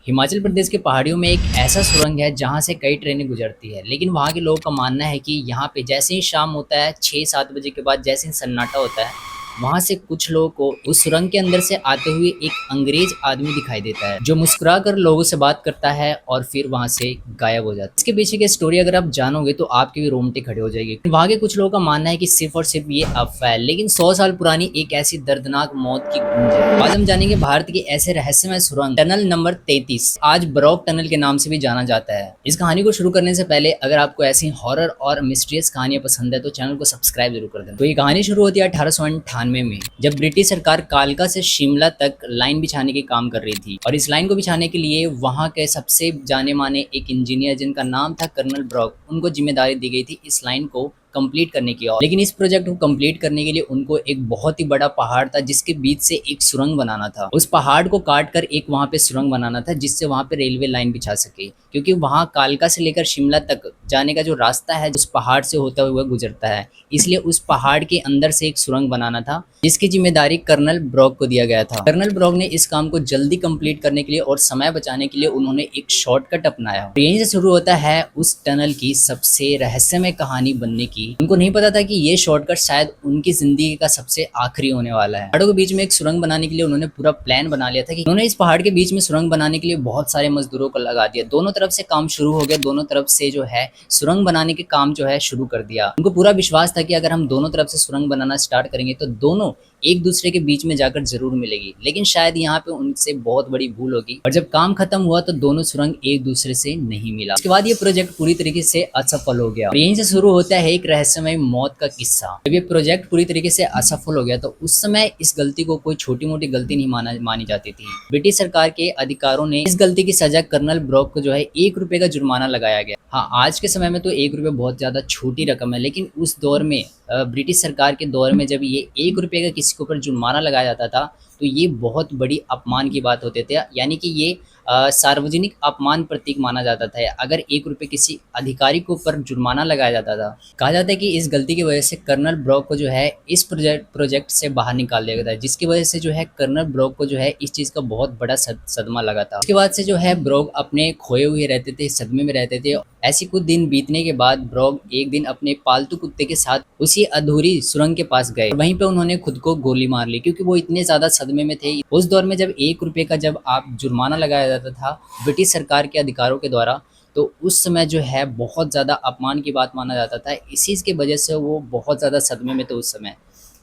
हिमाचल प्रदेश के पहाड़ियों में एक ऐसा सुरंग है जहाँ से कई ट्रेनें गुजरती है, लेकिन वहाँ के लोगों का मानना है कि यहाँ पे जैसे ही शाम होता है 6-7 बजे के बाद जैसे ही सन्नाटा होता है, वहाँ से कुछ लोगों को उस सुरंग के अंदर से आते हुए एक अंग्रेज आदमी दिखाई देता है जो मुस्कुरा कर लोगों से बात करता है और फिर वहाँ से गायब हो जाता है। इसके पीछे की स्टोरी अगर आप जानोगे तो आपके भी रोंगटे खड़े हो जाएंगे। वहाँ के कुछ लोगों का मानना है कि सिर्फ और सिर्फ ये अफवाह है, लेकिन 100 साल पुरानी एक ऐसी दर्दनाक मौत की गूंज है। आज हम जानेंगे भारत के ऐसे रहस्यमय सुरंग टनल नंबर 33, आज ब्रॉक टनल के नाम से भी जाना जाता है। इस कहानी को शुरू करने से पहले अगर आपको ऐसी हॉरर और मिस्टीरियस कहानियां पसंद है तो चैनल को सब्सक्राइब जरूर कर देना। तो ये कहानी शुरू होती है 1898 में, जब ब्रिटिश सरकार कालका से शिमला तक लाइन बिछाने के काम कर रही थी। और इस लाइन को बिछाने के लिए वहां के सबसे जाने माने एक इंजीनियर जिनका नाम था कर्नल ब्रॉक, उनको जिम्मेदारी दी गई थी इस लाइन को कंप्लीट करने की। और लेकिन इस प्रोजेक्ट को कंप्लीट करने के लिए उनको एक बहुत ही बड़ा पहाड़ था जिसके बीच से एक सुरंग बनाना था। उस पहाड़ को काट कर एक वहां पे सुरंग बनाना था जिससे वहां पे रेलवे लाइन बिछा सके, क्योंकि वहां कालका से लेकर शिमला तक जाने का जो रास्ता है उस पहाड़ से होता हुआ गुजरता है। इसलिए उस पहाड़ के अंदर से एक सुरंग बनाना था जिसकी जिम्मेदारी कर्नल ब्रॉक को दिया गया था। कर्नल ब्रॉक ने इस काम को जल्दी कंप्लीट करने के लिए और समय बचाने के लिए उन्होंने एक शॉर्टकट अपनाया। तो यहीं से शुरू होता है उस टनल की सबसे रहस्यमय कहानी बनने की। उनको नहीं पता था कि ये शॉर्टकट शायद उनकी जिंदगी का सबसे आखिरी होने वाला है। पहाड़ों के बीच में एक सुरंग बनाने के लिए उन्होंने पूरा प्लान बना लिया था कि उन्होंने इस पहाड़ के बीच में सुरंग बनाने के लिए बहुत सारे मजदूरों को लगा दिया। दोनों तरफ से काम शुरू हो गया, दोनों तरफ से जो है सुरंग बनाने के काम जो है शुरू कर दिया। उनको पूरा विश्वास था कि अगर हम दोनों तरफ से सुरंग बनाना स्टार्ट करेंगे तो दोनों एक दूसरे के बीच में जाकर जरूर मिलेगी। लेकिन शायद यहाँ पे उनसे बहुत बड़ी भूल होगी और जब काम खत्म हुआ तो दोनों सुरंग एक दूसरे से नहीं मिला। उसके बाद ये प्रोजेक्ट पूरी तरीके से असफल हो गया और यहीं से शुरू होता है एक रहस्यमय मौत का किस्सा। जब ये प्रोजेक्ट पूरी तरीके से असफल हो गया तो उस समय इस गलती को कोई छोटी मोटी गलती नहीं मानी जाती थी। ब्रिटिश सरकार के अधिकारों ने इस गलती की सजा कर्नल ब्रॉक को जो है 1 रुपए का जुर्माना लगाया गया। हाँ, आज के समय में तो 1 रुपये बहुत ज्यादा छोटी रकम है, लेकिन उस दौर में ब्रिटिश सरकार के दौर में जब ये 1 रुपए का किसी के ऊपर जुर्माना लगाया जाता था तो ये बहुत बड़ी अपमान की बात होती थी। यानी कि ये सार्वजनिक अपमान प्रतीक माना जाता था अगर 1 रुपए किसी अधिकारी के ऊपर जुर्माना लगाया जाता था। कहा जाता है कि इस गलती की वजह से कर्नल ब्रॉक को जो है इस प्रोजेक्ट से बाहर निकाल दिया गया था, जिसकी वजह से जो है कर्नल ब्रॉक को जो है इस चीज़ का बहुत बड़ा सदमा लगा था। उसके बाद से जो है ब्रॉक अपने खोए हुए रहते थे, सदमे में रहते थे। ऐसी कुछ दिन बीतने के बाद ब्रॉक एक दिन अपने पालतू कुत्ते के साथ उसी अधूरी सुरंग के पास गए। वहीं पे उन्होंने खुद को गोली मार ली क्योंकि वो इतने ज्यादा सदमे में थे। उस दौर में जब 1 रुपए का जब आप जुर्माना लगाया जाता था ब्रिटिश सरकार के अधिकारों के द्वारा, तो उस समय जो है बहुत ज्यादा अपमान की बात माना जाता था। इसी की वजह से वो बहुत ज्यादा सदमे में थे उस समय।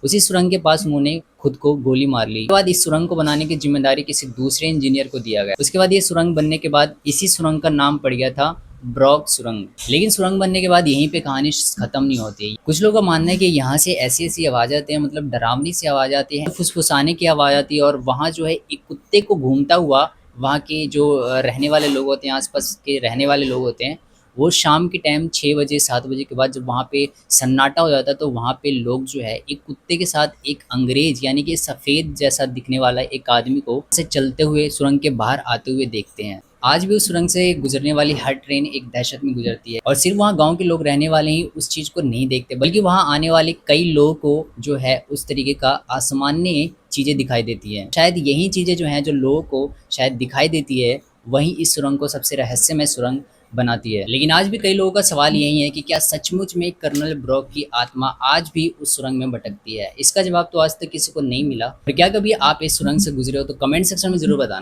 उसी सुरंग के पास उन्होंने खुद को गोली मार ली। उसके बाद इस सुरंग को बनाने की जिम्मेदारी किसी दूसरे इंजीनियर को दिया गया। उसके बाद ये सुरंग बनने के बाद इसी सुरंग का नाम पड़ गया था ब्रॉक सुरंग। लेकिन सुरंग बनने के बाद यहीं पे कहानी खत्म नहीं होती। कुछ लोगों का मानना है कि यहाँ से ऐसी ऐसी आवाज आती है, मतलब डरावनी सी आवाज आती है, फुसफुसाने की आवाज आती है और वहाँ जो है एक कुत्ते को घूमता हुआ वहाँ के जो रहने वाले लोग होते हैं, आसपास के रहने वाले लोग होते हैं, वो शाम के टाइम 6 बजे 7 बजे के बाद जब वहाँ पे सन्नाटा हो जाता है तो वहाँ पे लोग जो है एक कुत्ते के साथ एक अंग्रेज यानी कि सफ़ेद जैसा दिखने वाला एक आदमी को से चलते हुए सुरंग के बाहर आते हुए देखते हैं। आज भी उस सुरंग से गुजरने वाली हर ट्रेन एक दहशत में गुजरती है और सिर्फ वहाँ गांव के लोग रहने वाले ही उस चीज़ को नहीं देखते, बल्कि वहाँ आने वाले कई लोगों को जो है उस तरीके का असामान्य चीज़ें दिखाई देती है। शायद यही चीज़ें जो हैं जो लोगों को शायद दिखाई देती है वही इस सुरंग को सबसे रहस्यमय सुरंग बनाती है। लेकिन आज भी कई लोगों का सवाल यही है कि क्या सचमुच में कर्नल ब्रॉक की आत्मा आज भी उस सुरंग में भटकती है? इसका जवाब तो आज तक किसी को नहीं मिला। और क्या कभी आप इस सुरंग से गुजरे हो तो कमेंट सेक्शन में जरूर बताना।